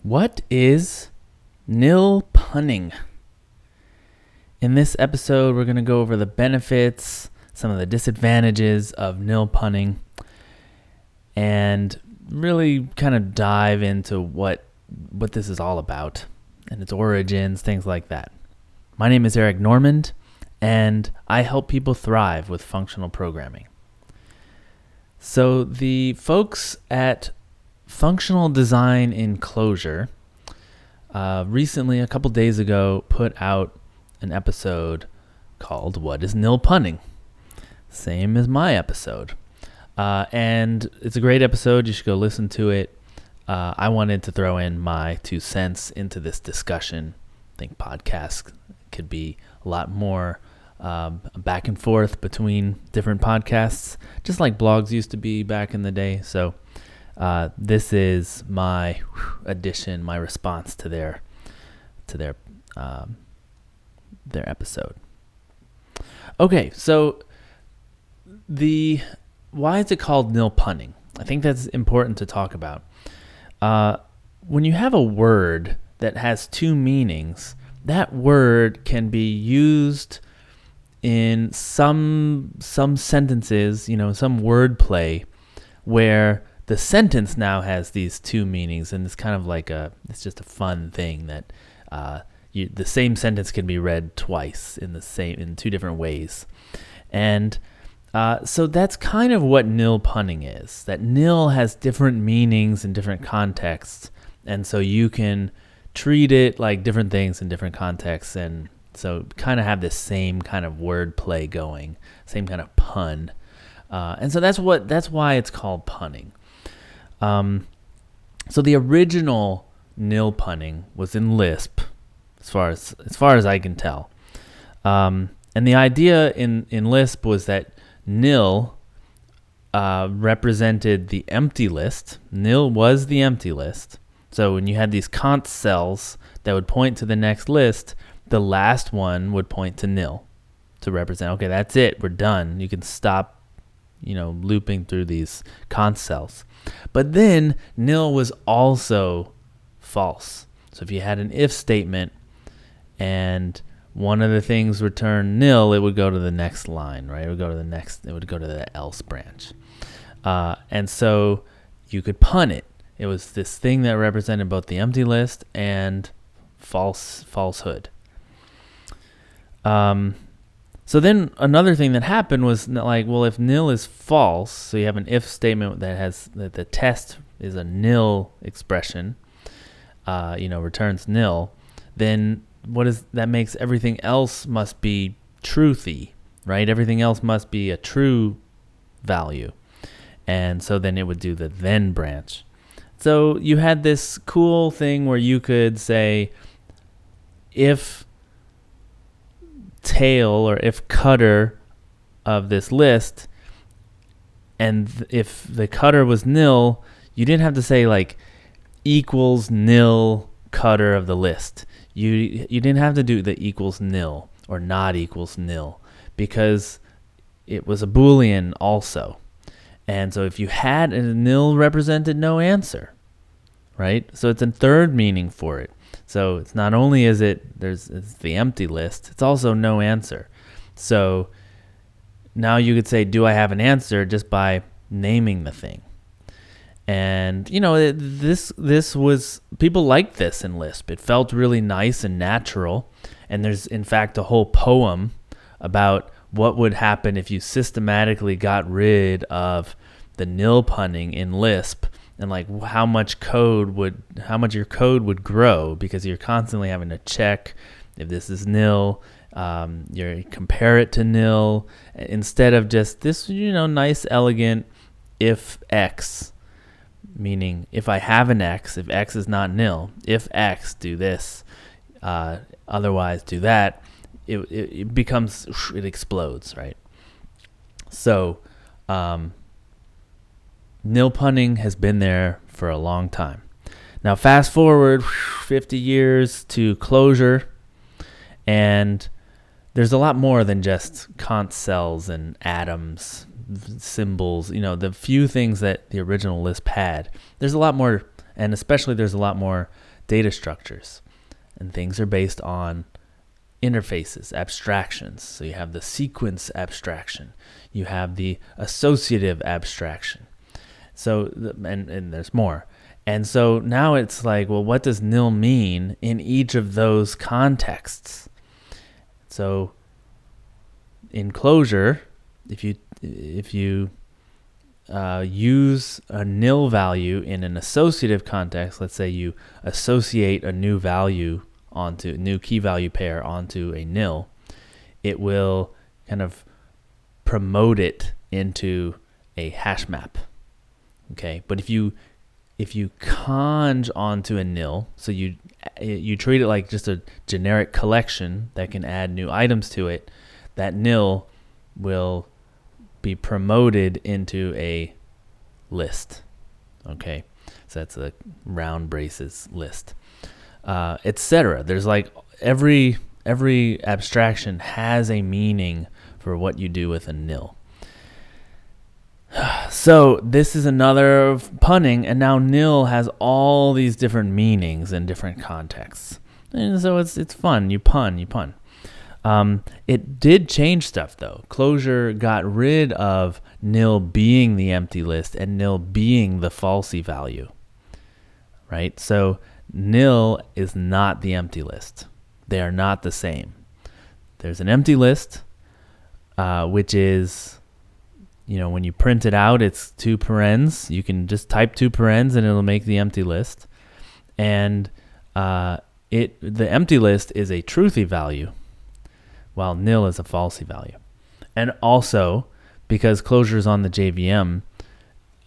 What is Nil Punning? In this episode, we're going to go over the benefits, some of the disadvantages of nil punning, and really kind of dive into what this is all about and its origins, things like that. My name is Eric Normand, and I help people thrive with functional programming. So the folks at Functional Design in Clojure recently, a couple days ago, put out an episode called What is Nil Punning? Same as my episode. And it's a great episode. You should go listen to it. I wanted to throw in my 2 cents into this discussion. I think podcasts could be a lot more back and forth between different podcasts, just like blogs used to be back in the day. So this is my addition, my response to their episode. Okay, so why is it called nil punning? I think that's important to talk about. When you have a word that has 2 meanings, that word can be used in some sentences, some wordplay where the sentence now has these 2 meanings, and it's kind of like it's just a fun thing that the same sentence can be read twice in 2 different ways. And so that's kind of what nil punning is, that nil has different meanings in different contexts, and so you can treat it like different things in different contexts, and so kind of have this same kind of wordplay going, same kind of pun. And so that's why it's called punning. So the original nil punning was in Lisp, as far as I can tell. And the idea in Lisp was that nil represented the empty list. Nil was the empty list. So when you had these const cells that would point to the next list, the last one would point to nil to represent, okay, that's it, we're done. You can stop looping through these const cells. But then nil was also false. So if you had an if statement and one of the things returned nil, it would go to the next line, right? It would go to the else branch. And so you could pun it. It was this thing that represented both the empty list and falsehood. So then another thing that happened was if nil is false, so you have an if statement that the test is a nil expression, returns nil, then that makes everything else must be truthy, right? Everything else must be a true value. And so then it would do the then branch. So you had this cool thing where you could say if tail or if cutter of this list, and if the cutter was nil, you didn't have to say equals nil cutter of the list. You didn't have to do the equals nil or not equals nil, because it was a Boolean also. And so if you had a nil represented no answer, right? So it's a third meaning for it. So it's not only it's the empty list, it's also no answer. So now you could say, do I have an answer, just by naming the thing. And, this was, people liked this in Lisp. It felt really nice and natural. And there's, in fact, a whole poem about what would happen if you systematically got rid of the nil punning in Lisp, and how much your code would grow, because you're constantly having to check if this is nil, you compare it to nil, instead of just this, nice, elegant if X, meaning if I have an X, if X is not nil, if X, do this, otherwise do that, it becomes, it explodes, right? So, nil punning has been there for a long time. Now, fast forward 50 years to Clojure, and there's a lot more than just const cells and atoms, symbols, the few things that the original Lisp had. There's a lot more, and especially there's a lot more data structures, and things are based on interfaces, abstractions. So you have the sequence abstraction, you have the associative abstraction. So, and there's more. And so now it's like, well, what does nil mean in each of those contexts? So in Clojure, if you use a nil value in an associative context, let's say you associate a new key value pair onto a nil, it will kind of promote it into a hash map. Okay, but if you conj onto a nil, so you treat it like just a generic collection that can add new items to it, that nil will be promoted into a list. Okay, so that's a round braces list, etc. There's like every abstraction has a meaning for what you do with a nil. So this is another punning, and now nil has all these different meanings in different contexts, and so it's fun. You pun. It did change stuff though. Clojure got rid of nil being the empty list and nil being the falsy value, right? So nil is not the empty list. They are not the same. There's an empty list, which is, when you print it out, it's 2 parens. You can just type 2 parens and it'll make the empty list. And the empty list is a truthy value, while nil is a falsy value. And also, because Clojure is on the JVM,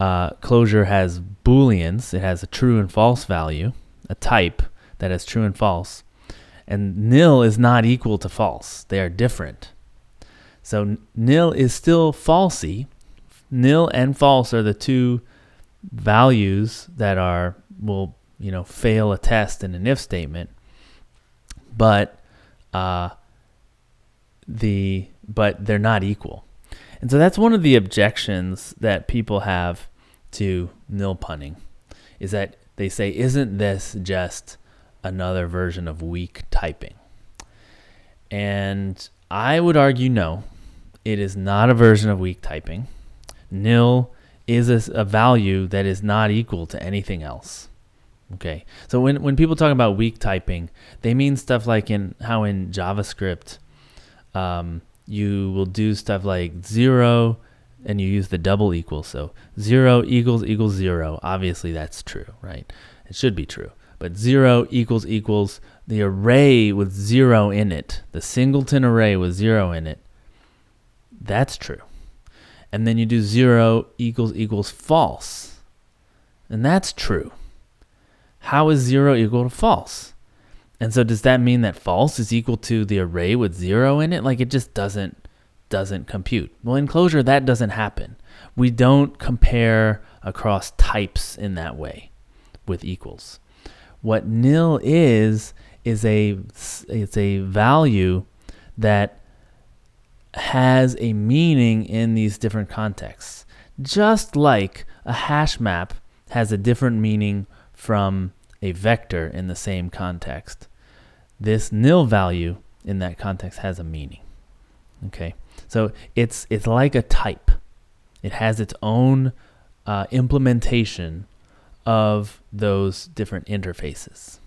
Clojure has booleans. It has a true and false value, a type that has true and false. And nil is not equal to false. They are different. So nil is still falsy. Nil and false are the two values that will fail a test in an if statement. But they're not equal. And so that's one of the objections that people have to nil punning, is that they say, isn't this just another version of weak typing? And I would argue no, it is not a version of weak typing. Nil is a value that is not equal to anything else. Okay, so when people talk about weak typing, they mean stuff like how in JavaScript, you will do stuff like 0 and you use the double equal. So 0 equals 0. Obviously that's true, right? It should be true. But 0 equals the array with 0 in it, the singleton array with 0 in it. That's true. And then you do 0 equals false. And that's true. How is 0 equal to false? And so does that mean that false is equal to the array with 0 in it? Like, it just doesn't compute. Well, in Clojure, that doesn't happen. We don't compare across types in that way with equals. What nil is a value that has a meaning in these different contexts. Just like a hash map has a different meaning from a vector in the same context, this nil value in that context has a meaning. Okay, so it's like a type. It has its own implementation of those different interfaces.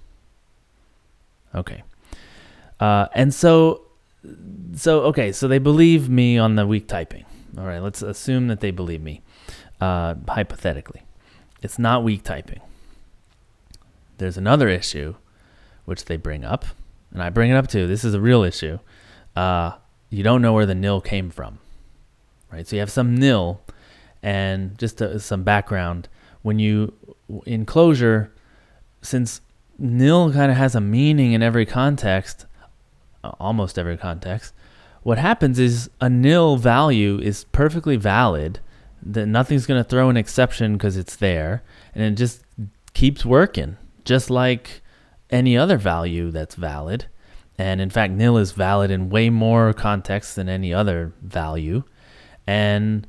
Okay, and so they believe me on the weak typing. All right, let's assume that they believe me. Hypothetically, it's not weak typing. There's another issue which they bring up, and I bring it up too. This is a real issue. You don't know where the nil came from, right? So you have some nil, and just some background. When you in Clojure, since nil kind of has a meaning in every context, almost every context, what happens is a nil value is perfectly valid. That nothing's going to throw an exception because it's there, and it just keeps working, just like any other value that's valid. And in fact, nil is valid in way more contexts than any other value. And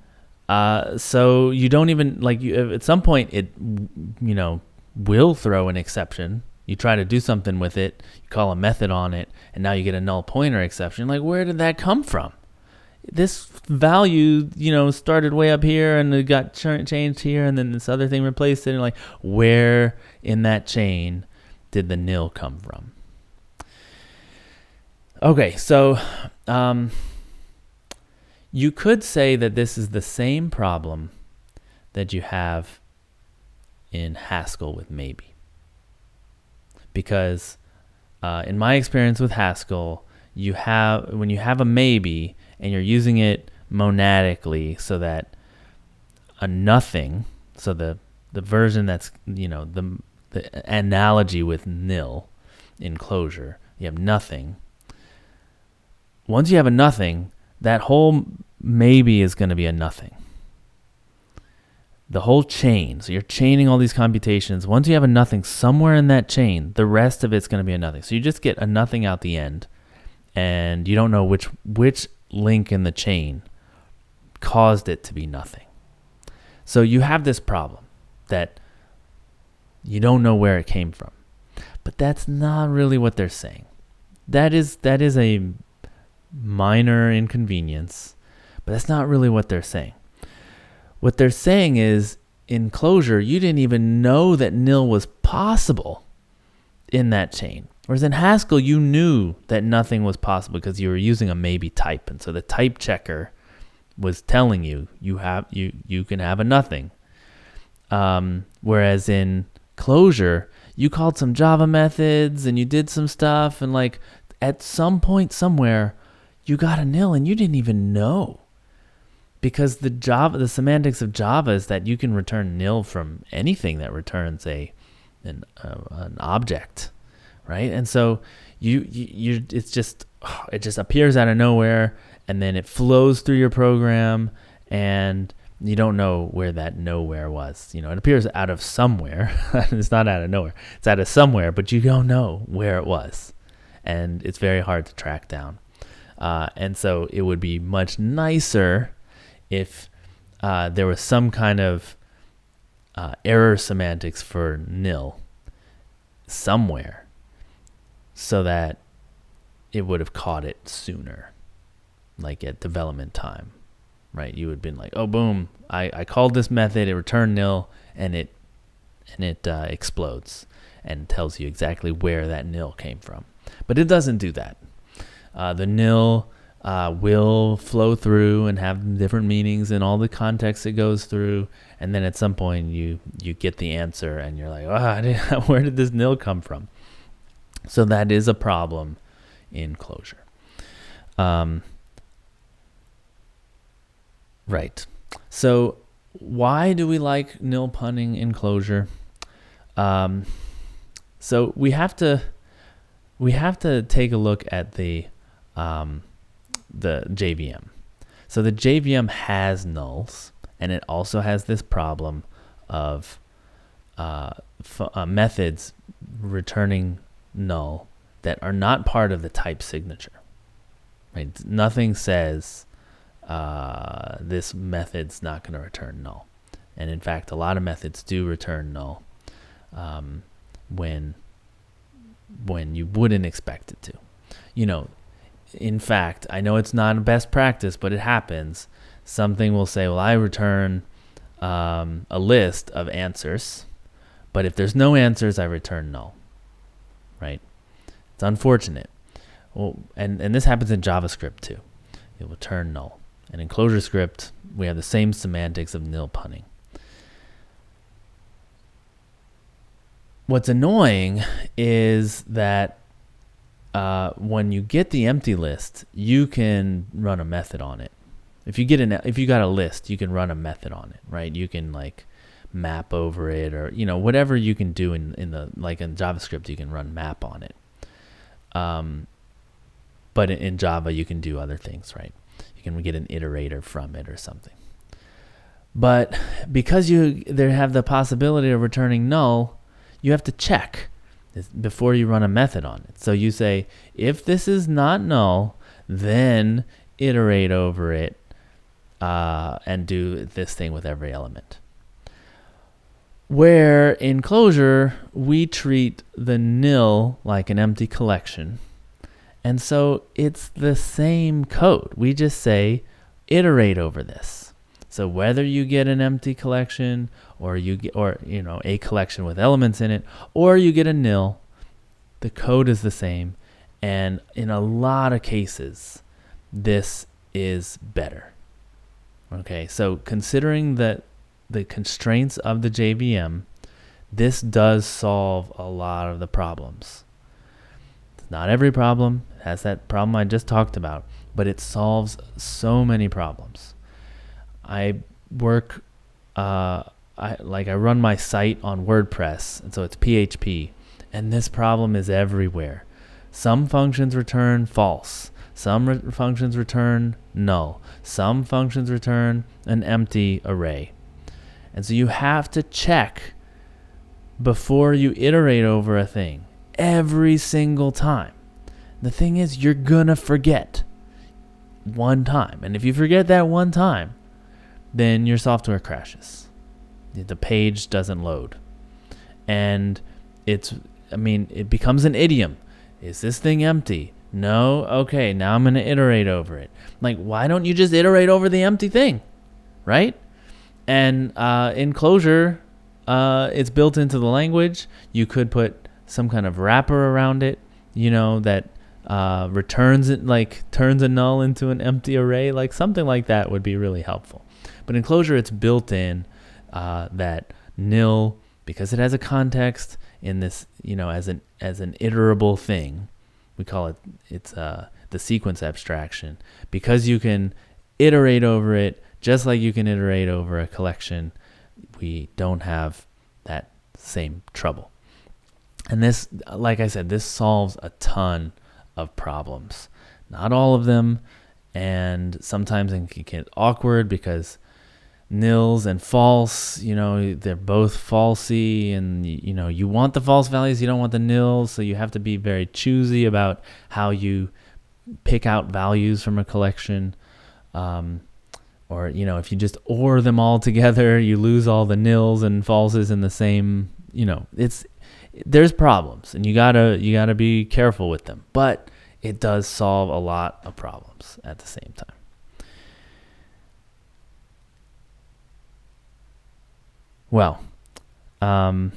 so you don't even at some point it will throw an exception You try to do something with it, you call a method on it, and now you get a null pointer exception. Like, where did that come from? This value, started way up here and it got changed here, and then this other thing replaced it. And like, where in that chain did the nil come from? Okay, so you could say that this is the same problem that you have in Haskell with maybe. Because in my experience with Haskell, when you have a maybe and you're using it monadically, so that a nothing, so the version that's, the analogy with nil in Clojure, you have nothing. Once you have a nothing, that whole maybe is going to be a nothing. The whole chain, so you're chaining all these computations. Once you have a nothing somewhere in that chain, the rest of it's going to be a nothing. So you just get a nothing out the end, and you don't know which link in the chain caused it to be nothing. So you have this problem that you don't know where it came from. But that's not really what they're saying. That is a minor inconvenience, but that's not really what they're saying. What they're saying is, in Clojure, you didn't even know that nil was possible in that chain. Whereas in Haskell, you knew that nothing was possible because you were using a maybe type. And so the type checker was telling you you can have a nothing. Whereas in Clojure, you called some Java methods and you did some stuff, and like at some point somewhere, you got a nil and you didn't even know. Because the semantics of Java is that you can return nil from anything that returns an object, right? And so it just appears out of nowhere, and then it flows through your program, and you don't know where that nowhere was. It appears out of somewhere. It's not out of nowhere. It's out of somewhere, but you don't know where it was, and it's very hard to track down. And so it would be much nicer if there was some kind of error semantics for nil somewhere, so that it would have caught it sooner, like at development time, right? You would have been like, oh, boom, I called this method, it returned nil, and it explodes and tells you exactly where that nil came from. But it doesn't do that. The nil will flow through and have different meanings in all the contexts it goes through, and then at some point you get the answer and you're like, where did this nil come from? So that is a problem in Clojure. Right. So why do we like nil punning in Clojure? So we have to take a look at the JVM. So the JVM has nulls, and it also has this problem of methods returning null that are not part of the type signature. Right? Nothing says this method's not going to return null, and in fact, a lot of methods do return null when you wouldn't expect it to. In fact, I know it's not a best practice, but it happens. Something will say, well, I return a list of answers, but if there's no answers, I return null, right? It's unfortunate. Well, and this happens in JavaScript too. It will return null. And in ClojureScript, we have the same semantics of nil punning. What's annoying is that when you get the empty list, you can run a method on it. If you got a list, you can run a method on it, right? You can like map over it, or whatever you can do in JavaScript, you can run map on it. But in Java, you can do other things, right? You can get an iterator from it or something. But because they have the possibility of returning null, you have to check before you run a method on it. So you say, if this is not null, then iterate over it and do this thing with every element. Where in Clojure, we treat the nil like an empty collection. And so it's the same code. We just say, iterate over this. So whether you get an empty collection or a collection with elements in it, or you get a nil, the code is the same. And in a lot of cases, this is better. Okay, so considering that the constraints of the JVM, this does solve a lot of the problems. It's not every problem. It has that problem I just talked about, but it solves so many problems. I work, I run my site on WordPress, and so it's PHP, and this problem is everywhere. Some functions return false. Some functions return null. Some functions return an empty array. And so you have to check before you iterate over a thing every single time. The thing is, you're going to forget one time. And if you forget that one time, then your software crashes. The page doesn't load. And it becomes an idiom. Is this thing empty? No? Okay, now I'm going to iterate over it. Like, why don't you just iterate over the empty thing? Right? And in Clojure, it's built into the language. You could put some kind of wrapper around it, that returns it, like turns a null into an empty array. Like something like that would be really helpful. But in Clojure, it's built in that nil, because it has a context in this, as an iterable thing. We call it's the sequence abstraction, because you can iterate over it just like you can iterate over a collection. We don't have that same trouble. And this, like I said, this solves a ton of problems. Not all of them, and sometimes it can get awkward because nils and false, they're both falsy, and you want the false values, you don't want the nils, so you have to be very choosy about how you pick out values from a collection. Or if you just OR them all together, you lose all the nils and falses in the same. There's problems, and you gotta be careful with them. But it does solve a lot of problems at the same time. Well, I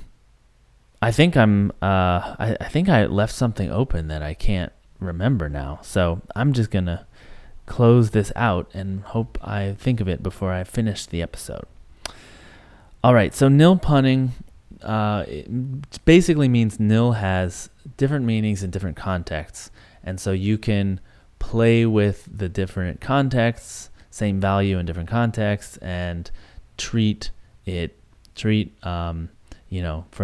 think I think I left something open that I can't remember now. So I'm just gonna close this out and hope I think of it before I finish the episode. All right, so nil punning it basically means nil has different meanings in different contexts, and so you can play with the different contexts, same value in different contexts, and treat, for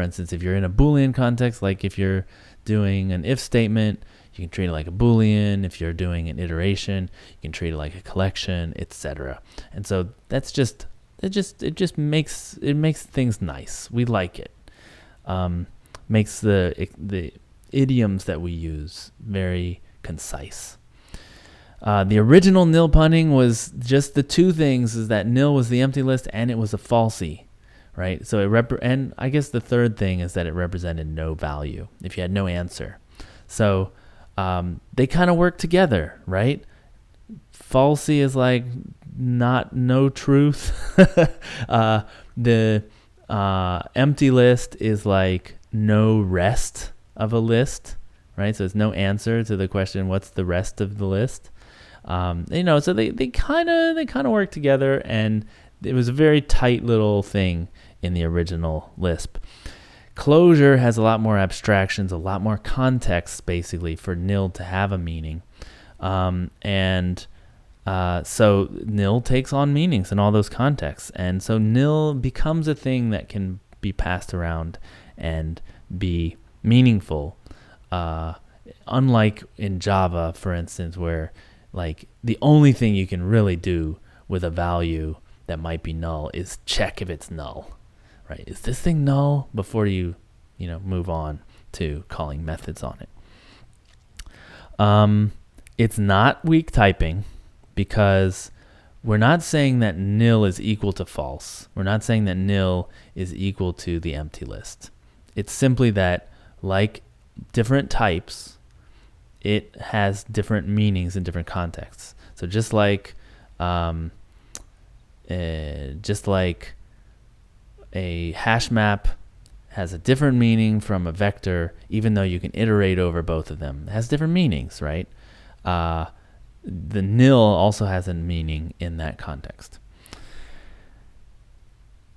instance, if you're in a Boolean context, like if you're doing an if statement, you can treat it like a Boolean. If you're doing an iteration, you can treat it like a collection, etc. And so that's it makes things nice. We like it. Makes the idioms that we use very concise. The original nil punning was just the two things: is that nil was the empty list and it was a falsie, right? So and I guess the third thing is that it represented no value if you had no answer. So they kind of work together, right? Falsy is like no truth. The empty list is like no rest of a list, right? So it's no answer to the question, what's the rest of the list? So they kind of work together, and it was a very tight little thing in the original Lisp. Clojure has a lot more abstractions, a lot more context, basically, for nil to have a meaning. So nil takes on meanings in all those contexts. And so nil becomes a thing that can be passed around and be meaningful. Unlike in Java, for instance, where like the only thing you can really do with a value that might be null is check if it's null. Right? Is this thing null before you move on to calling methods on it? It's not weak typing because we're not saying that nil is equal to false. We're not saying that nil is equal to the empty list. It's simply that, like different types, it has different meanings in different contexts. So just like a hash map has a different meaning from a vector, even though you can iterate over both of them. It has different meanings, right? The nil also has a meaning in that context.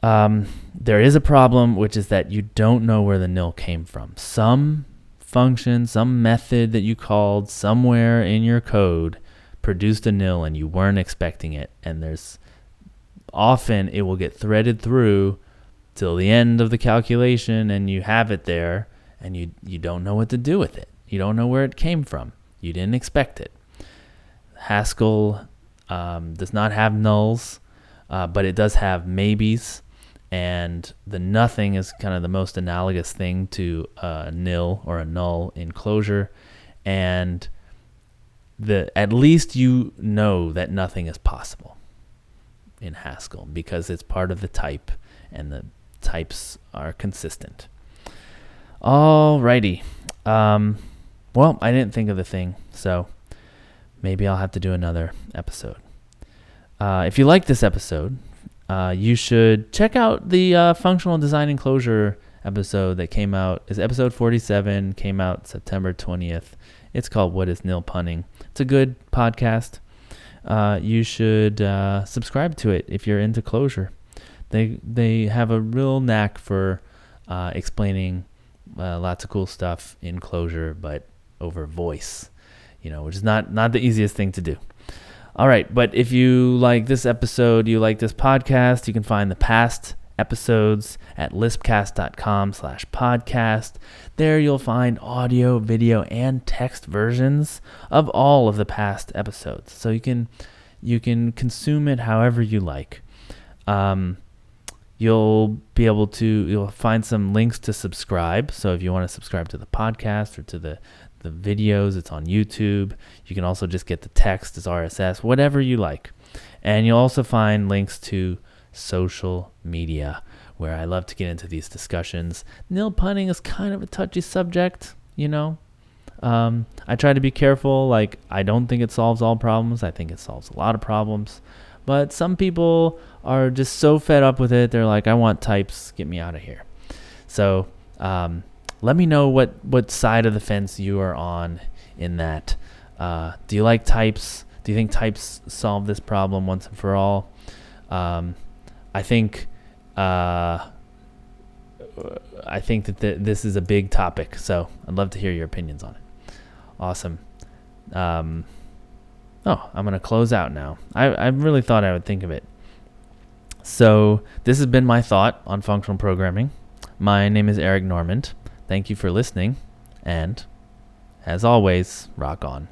There is a problem, which is that you don't know where the nil came from. Some function, some method that you called somewhere in your code produced a nil and you weren't expecting it. And there's often it will get threaded through till the end of the calculation and you have it there and you don't know what to do with it. You don't know where it came from. You didn't expect it. Haskell does not have nulls, but it does have maybes, and the nothing is kind of the most analogous thing to a nil or a null in Clojure, and at least you know that nothing is possible in Haskell because it's part of the type, and the types are consistent. Alrighty. Well, I didn't think of the thing, so maybe I'll have to do another episode. If you like this episode, you should check out the Functional Design in Clojure episode that came out. It's episode 47, came out September 20th. It's called What is Nil Punning? It's a good podcast. You should subscribe to it if you're into Clojure. They have a real knack for explaining lots of cool stuff in Clojure, but over voice, which is not the easiest thing to do. All right, but if you like this episode, you like this podcast, you can find the past episodes at lispcast.com/podcast. There you'll find audio, video, and text versions of all of the past episodes. So you can consume it however you like. You'll find some links to subscribe. So if you want to subscribe to the podcast or to the videos, it's on YouTube. You can also just get the text as RSS, whatever you like. And you'll also find links to social media where I love to get into these discussions. Nil punning is kind of a touchy subject, I try to be careful. Like, I don't think it solves all problems. I think it solves a lot of problems. But some people are just so fed up with it. They're like, I want types. Get me out of here. So let me know what side of the fence you are on in that. Do you like types? Do you think types solve this problem once and for all? I think that this is a big topic, so I'd love to hear your opinions on it. Awesome. I'm going to close out now. I really thought I would think of it. So this has been my thought on functional programming. My name is Eric Normand. Thank you for listening, and as always, rock on.